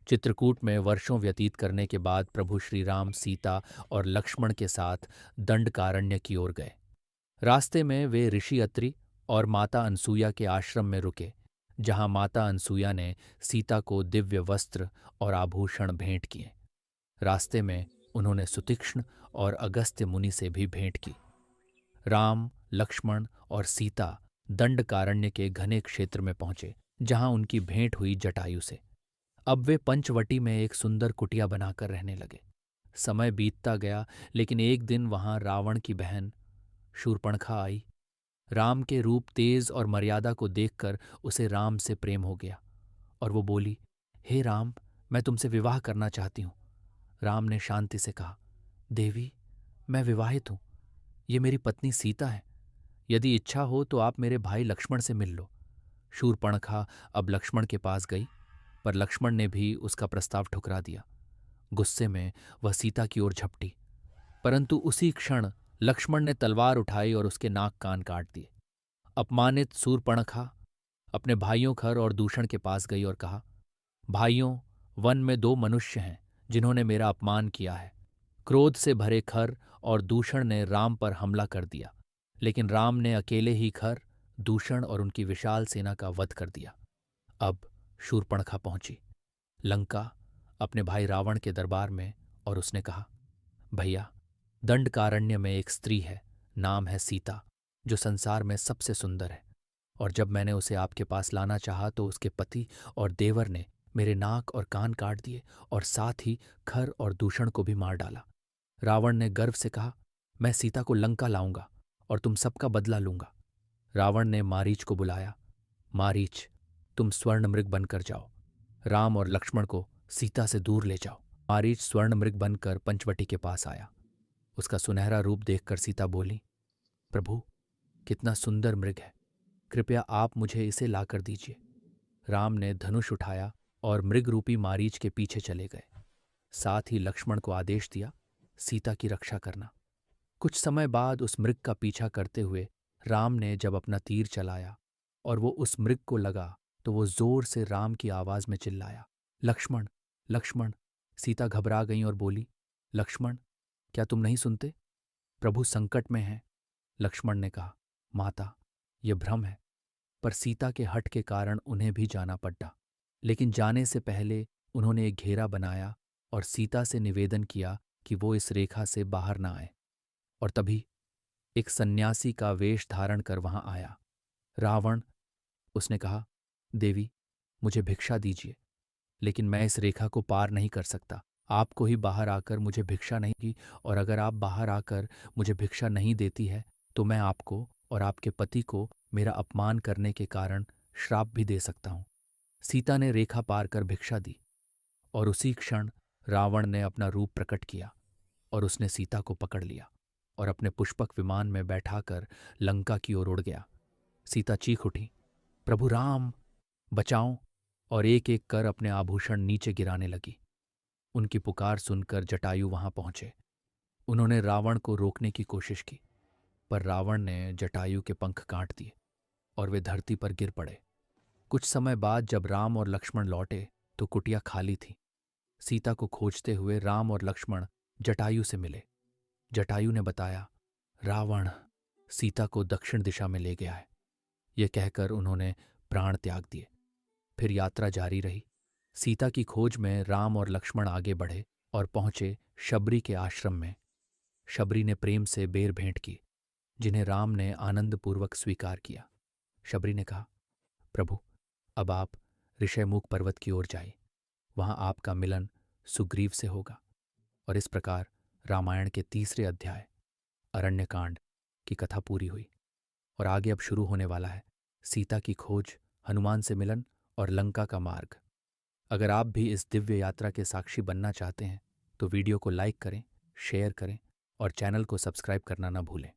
चित्रकूट में वर्षों व्यतीत करने के बाद प्रभु श्री राम सीता और लक्ष्मण के साथ दंडकारण्य की ओर गए। रास्ते में वे ऋषि अत्रि और माता अनसुया के आश्रम में रुके, जहां माता अनसुया ने सीता को दिव्य वस्त्र और आभूषण भेंट किए। रास्ते में उन्होंने सुतीक्ष्ण और अगस्त्य मुनि से भी भेंट की। राम, लक्ष्मण और सीता दंडकारण्य के घने क्षेत्र में पहुंचे, जहां उनकी भेंट हुई जटायु से। अब वे पंचवटी में एक सुंदर कुटिया बनाकर रहने लगे। समय बीतता गया, लेकिन एक दिन वहां रावण की बहन शूर्पणखा आई। राम के रूप, तेज और मर्यादा को देखकर उसे राम से प्रेम हो गया और वो बोली, हे राम, मैं तुमसे विवाह करना चाहती हूं। राम ने शांति से कहा, देवी, मैं विवाहित हूं। ये मेरी पत्नी सीता है। यदि इच्छा हो तो आप मेरे भाई लक्ष्मण से मिल लो। शूर्पणखा अब लक्ष्मण के पास गई, पर लक्ष्मण ने भी उसका प्रस्ताव ठुकरा दिया। गुस्से में वह सीता की ओर झपटी, परंतु उसी क्षण लक्ष्मण ने तलवार उठाई और उसके नाक कान काट दिए। अपमानित शूर्पणखा अपने भाइयों खर और दूषण के पास गई और कहा, भाइयों, वन में दो मनुष्य हैं जिन्होंने मेरा अपमान किया है। क्रोध से भरे खर और दूषण ने राम पर हमला कर दिया, लेकिन राम ने अकेले ही खर, दूषण और उनकी विशाल सेना का वध कर दिया। अब शूर्पणखा पहुंची लंका अपने भाई रावण के दरबार में, और उसने कहा, भैया, दंडकारण्य में एक स्त्री है, नाम है सीता, जो संसार में सबसे सुंदर है। और जब मैंने उसे आपके पास लाना चाहा तो उसके पति और देवर ने मेरे नाक और कान काट दिए और साथ ही खर और दूषण को भी मार डाला। रावण ने गर्व से कहा, मैं सीता को लंका लाऊंगा और तुम सबका बदला लूंगा। रावण ने मारीच को बुलाया। मारीच, तुम स्वर्ण मृग बनकर जाओ। राम और लक्ष्मण को सीता से दूर ले जाओ। मारीच स्वर्ण मृग बनकर पंचवटी के पास आया। उसका सुनहरा रूप देखकर सीता बोली, प्रभु, कितना सुंदर मृग है, कृपया आप मुझे इसे लाकर दीजिए। राम ने धनुष उठाया और मृग रूपी मारीच के पीछे चले गए। साथ ही लक्ष्मण को आदेश दिया, सीता की रक्षा करना। कुछ समय बाद उस मृग का पीछा करते हुए राम ने जब अपना तीर चलाया और वो उस मृग को लगा, तो वो जोर से राम की आवाज में चिल्लाया, लक्ष्मण, लक्ष्मण। सीता घबरा गई और बोली, लक्ष्मण, क्या तुम नहीं सुनते? प्रभु संकट में हैं। लक्ष्मण ने कहा, माता, यह भ्रम है। पर सीता के हठ के कारण उन्हें भी जाना पड़ा। लेकिन जाने से पहले उन्होंने एक घेरा बनाया और सीता से निवेदन किया कि वो इस रेखा से बाहर ना आए। और तभी एक सन्यासी का वेश धारण कर वहां आया। रावण, उसने कहा, देवी, मुझे भिक्षा दीजिए, लेकिन मैं इस रेखा को पार नहीं कर सकता। आपको ही बाहर आकर मुझे भिक्षा नहीं की, और अगर आप बाहर आकर मुझे भिक्षा नहीं देती है तो मैं आपको और आपके पति को मेरा अपमान करने के कारण श्राप भी दे सकता हूं। सीता ने रेखा पार कर भिक्षा दी, और उसी क्षण रावण ने अपना रूप प्रकट किया और उसने सीता को पकड़ लिया और अपने पुष्पक विमान में बैठाकर लंका की ओर उड़ गया। सीता चीख उठी, प्रभु राम, बचाओ! और एक एक कर अपने आभूषण नीचे गिराने लगी। उनकी पुकार सुनकर जटायु वहां पहुंचे। उन्होंने रावण को रोकने की कोशिश की, पर रावण ने जटायु के पंख काट दिए और वे धरती पर गिर पड़े। कुछ समय बाद जब राम और लक्ष्मण लौटे तो कुटिया खाली थी। सीता को खोजते हुए राम और लक्ष्मण जटायु से मिले। जटायु ने बताया, रावण सीता को दक्षिण दिशा में ले गया है। यह कहकर उन्होंने प्राण त्याग दिए। फिर यात्रा जारी रही। सीता की खोज में राम और लक्ष्मण आगे बढ़े और पहुंचे शबरी के आश्रम में। शबरी ने प्रेम से बेर भेंट की, जिन्हें राम ने आनंदपूर्वक स्वीकार किया। शबरी ने कहा, प्रभु, अब आप ऋषयमुख पर्वत की ओर जाइए। वहां आपका मिलन सुग्रीव से होगा। और इस प्रकार रामायण के तीसरे अध्याय अरण्यकांड की कथा पूरी हुई। और आगे अब शुरू होने वाला है सीता की खोज, हनुमान से मिलन और लंका का मार्ग। अगर आप भी इस दिव्य यात्रा के साक्षी बनना चाहते हैं तो वीडियो को लाइक करें, शेयर करें और चैनल को सब्सक्राइब करना न भूलें।